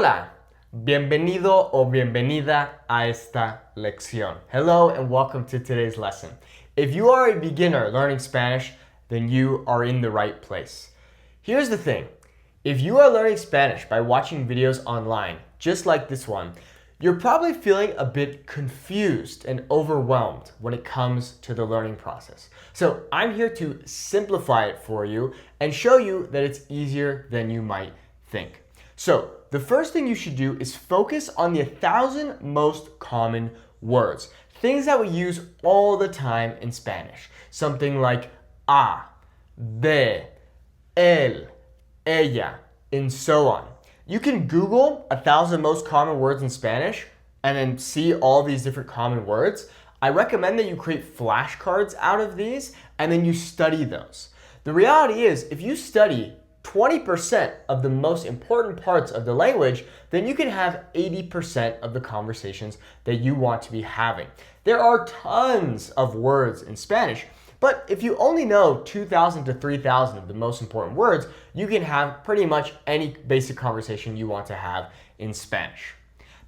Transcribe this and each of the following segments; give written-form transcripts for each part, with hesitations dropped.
Hola, bienvenido o bienvenida a esta lección. Hello and welcome to today's lesson. If you are a beginner learning Spanish, then you are in the right place. Here's the thing. If you are learning Spanish by watching videos online, just like this one, you're probably feeling a bit confused and overwhelmed when it comes to the learning process. So I'm here to simplify it for you and show you that it's easier than you might think. So the first thing you should do is focus on the 1,000 most common words, things that we use all the time in Spanish. Something like a, de, él, ella, and so on. You can Google 1,000 most common words in Spanish and then see all these different common words. I recommend that you create flashcards out of these and then you study those. The reality is, if you study 20% of the most important parts of the language, then you can have 80% of the conversations that you want to be having. There are tons of words in Spanish, but if you only know 2,000 to 3,000 of the most important words, you can have pretty much any basic conversation you want to have in Spanish.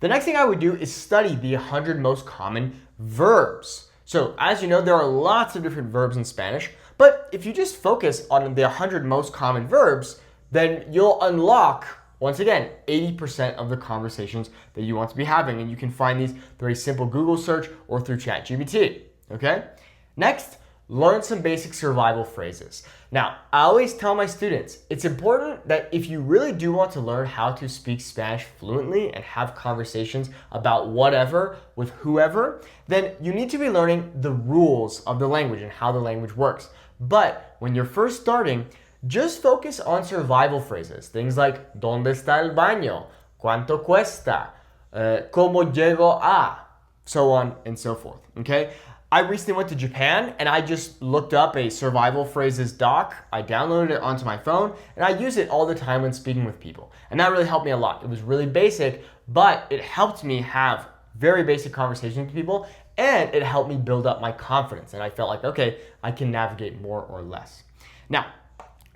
The next thing I would do is study the 100 most common verbs. So as you know, there are lots of different verbs in Spanish, but if you just focus on the 100 most common verbs, then you'll unlock, once again, 80% of the conversations that you want to be having. And you can find these through a simple Google search or through ChatGPT, okay? Next, learn some basic survival phrases. Now, I always tell my students, it's important that if you really do want to learn how to speak Spanish fluently and have conversations about whatever with whoever, then you need to be learning the rules of the language and how the language works. But when you're first starting, just focus on survival phrases. Things like, ¿Dónde está el baño? ¿Cuánto cuesta? ¿Cómo llego a? So on and so forth, okay? I recently went to Japan and I just looked up a survival phrases doc. I downloaded it onto my phone and I use it all the time when speaking with people. And that really helped me a lot. It was really basic, but it helped me have very basic conversations with people and it helped me build up my confidence. And I felt like, okay, I can navigate more or less. Now,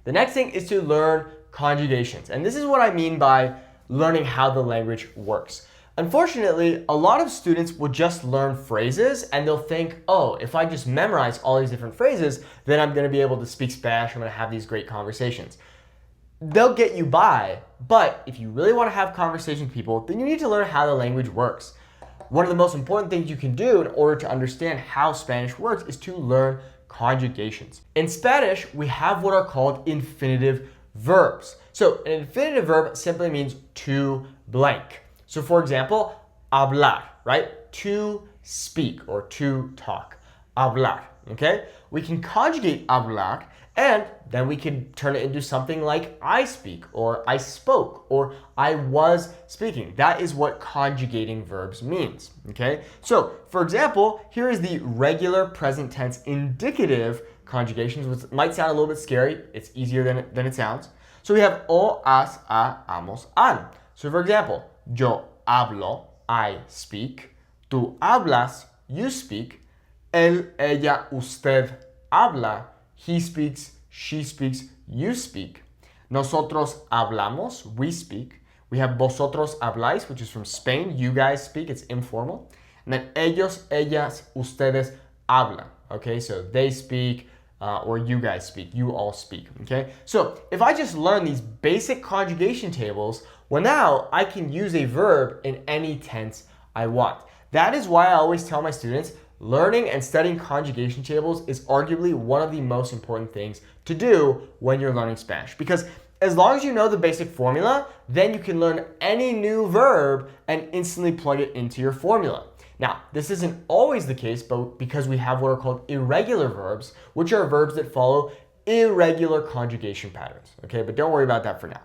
the next thing is to learn conjugations. And this is what I mean by learning how the language works. Unfortunately, a lot of students will just learn phrases and they'll think, oh, if I just memorize all these different phrases, then I'm going to be able to speak Spanish, I'm going to have these great conversations. They'll get you by, but if you really want to have conversations with people, then you need to learn how the language works. One of the most important things you can do in order to understand how Spanish works is to learn conjugations. In Spanish, we have what are called infinitive verbs. So an infinitive verb simply means to blank. So for example, hablar, right? To speak or to talk. Hablar, okay? We can conjugate hablar and then we can turn it into something like I speak or I spoke or I was speaking. That is what conjugating verbs means, okay? So for example, here is the regular present tense indicative conjugations, which might sound a little bit scary. It's easier than it sounds. So we have o, has, a, amos, an. So for example, yo hablo, I speak. Tú hablas, you speak. Él, ella, usted habla. He speaks, she speaks, you speak. Nosotros hablamos, we speak. We have vosotros habláis, which is from Spain. You guys speak, it's informal. And then ellos, ellas, ustedes hablan. Okay, so they speak, or you guys speak, you all speak, okay? So if I just learn these basic conjugation tables, well now I can use a verb in any tense I want. That is why I always tell my students, learning and studying conjugation tables is arguably one of the most important things to do when you're learning Spanish. Because as long as you know the basic formula, then you can learn any new verb and instantly plug it into your formula. Now, this isn't always the case, but because we have what are called irregular verbs, which are verbs that follow irregular conjugation patterns, okay? But don't worry about that for now.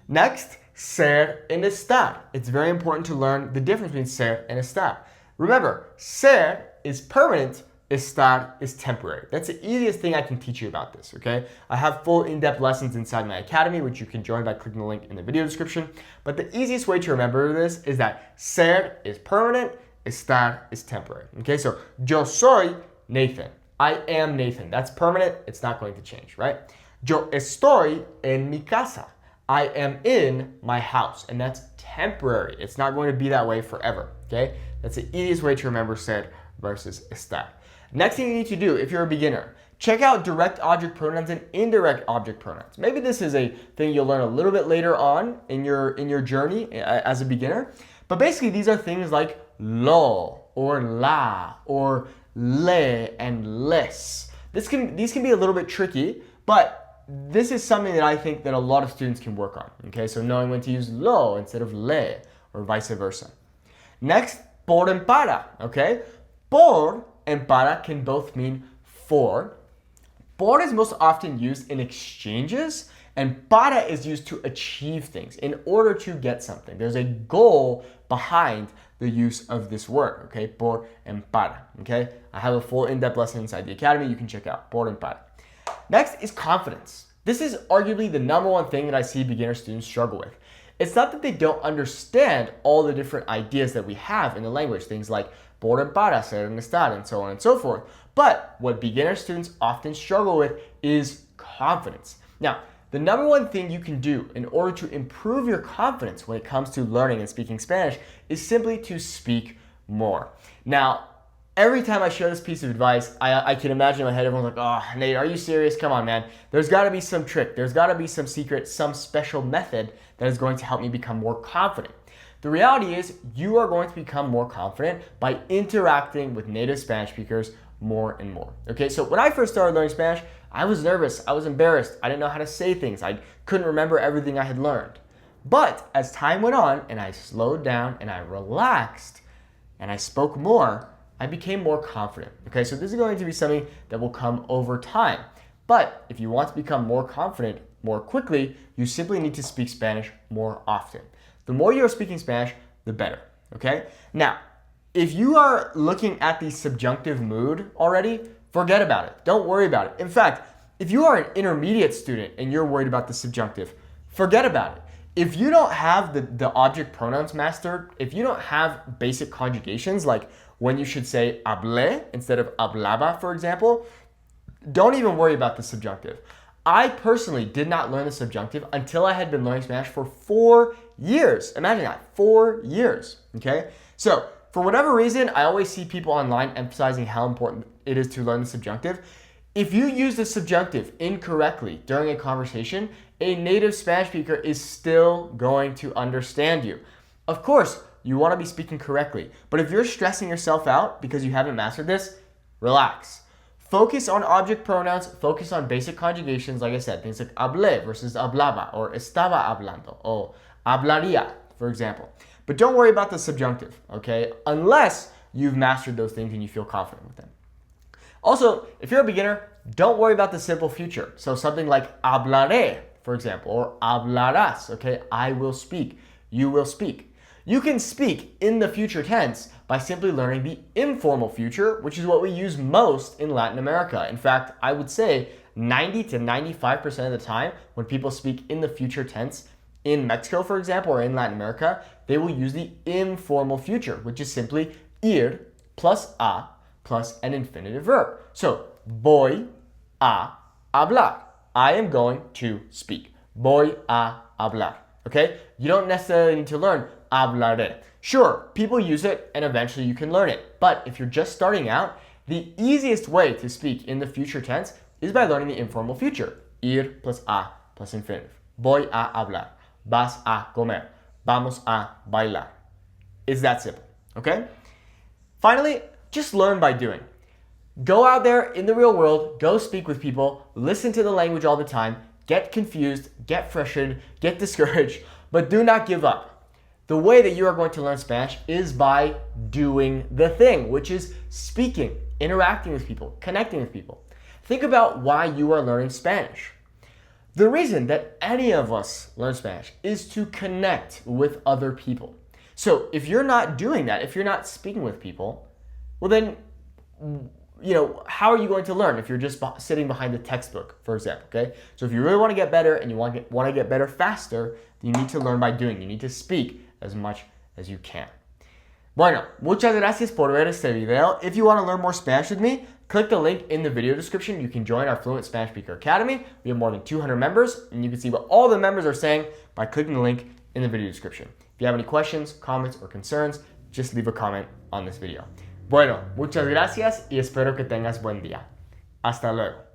Next, ser and estar. It's very important to learn the difference between ser and estar. Remember, ser is permanent, estar is temporary. That's the easiest thing I can teach you about this, okay? I have full in-depth lessons inside my academy, which you can join by clicking the link in the video description. But the easiest way to remember this is that ser is permanent, estar is temporary. Okay, so yo soy Nathan. I am Nathan. That's permanent. It's not going to change, right? Yo estoy en mi casa. I am in my house, and that's temporary. It's not going to be that way forever, okay? That's the easiest way to remember ser versus estar. Next thing you need to do if you're a beginner, check out direct object pronouns and indirect object pronouns. Maybe this is a thing you'll learn a little bit later on in your journey as a beginner, but basically these are things like lo or la or le and les. These can be a little bit tricky, but this is something that I think that a lot of students can work on. Okay, so knowing when to use lo instead of le or vice versa. Next, por and para. Okay, por and para can both mean for. Por is most often used in exchanges, and para is used to achieve things, in order to get something. There's a goal behind the use of this word, okay? Por and para, okay? I have a full in-depth lesson inside the academy you can check out, por and para. Next is confidence. This is arguably the number one thing that I see beginner students struggle with. It's not that they don't understand all the different ideas that we have in the language, things like por and para, ser and estar, and so on and so forth. But what beginner students often struggle with is confidence. Now, the number one thing you can do in order to improve your confidence when it comes to learning and speaking Spanish is simply to speak more. Now, every time I share this piece of advice, I can imagine in my head everyone's like, oh, Nate, are you serious? Come on, man. There's got to be some trick. There's got to be some secret, some special method that is going to help me become more confident. The reality is you are going to become more confident by interacting with native Spanish speakers more and more. Okay, so when I first started learning Spanish, I was nervous, I was embarrassed, I didn't know how to say things, I couldn't remember everything I had learned. But as time went on and I slowed down and I relaxed and I spoke more, I became more confident. Okay, so this is going to be something that will come over time. But if you want to become more confident more quickly, you simply need to speak Spanish more often. The more you're speaking Spanish, the better. Okay, now, if you are looking at the subjunctive mood already, forget about it. Don't worry about it. In fact, if you are an intermediate student and you're worried about the subjunctive, forget about it. If you don't have the object pronouns mastered, if you don't have basic conjugations, like when you should say hablé instead of hablaba, for example, don't even worry about the subjunctive. I personally did not learn the subjunctive until I had been learning Spanish for 4 years. Imagine that, 4 years, okay? So, for whatever reason, I always see people online emphasizing how important it is to learn the subjunctive. If you use the subjunctive incorrectly during a conversation, a native Spanish speaker is still going to understand you. Of course, you want to be speaking correctly, but if you're stressing yourself out because you haven't mastered this, relax. Focus on object pronouns, focus on basic conjugations, like I said, things like hablé versus hablaba, or estaba hablando, or hablaría, for example. But don't worry about the subjunctive, okay? Unless you've mastered those things and you feel confident with them. Also, if you're a beginner, don't worry about the simple future. So something like hablaré, for example, or hablarás, okay? I will speak, you will speak. You can speak in the future tense by simply learning the informal future, which is what we use most in Latin America. In fact, I would say 90 to 95% of the time when people speak in the future tense in Mexico, for example, or in Latin America, they will use the informal future, which is simply ir plus a plus an infinitive verb. So, voy a hablar. I am going to speak. Voy a hablar. Okay? You don't necessarily need to learn hablaré. Sure, people use it and eventually you can learn it. But if you're just starting out, the easiest way to speak in the future tense is by learning the informal future. Ir plus a plus infinitive. Voy a hablar. Vas a comer. Vamos a bailar. It's that simple, okay? Finally, just learn by doing. Go out there in the real world, go speak with people, listen to the language all the time, get confused, get frustrated, get discouraged, but do not give up. The way that you are going to learn Spanish is by doing the thing, which is speaking, interacting with people, connecting with people. Think about why you are learning Spanish. The reason that any of us learn Spanish is to connect with other people. So if you're not doing that, if you're not speaking with people, well then, how are you going to learn if you're just sitting behind the textbook, for example, okay? So if you really want to get better and you want to get better faster, then you need to learn by doing. You need to speak as much as you can. Bueno, muchas gracias por ver este video. If you want to learn more Spanish with me, Click the link in the video description. You can join our Fluent Spanish Speaker Academy. We have more than 200 members, and you can see what all the members are saying by clicking the link in the video description. If you have any questions, comments, or concerns, just leave a comment on this video. Bueno, muchas gracias y espero que tengas buen día. Hasta luego.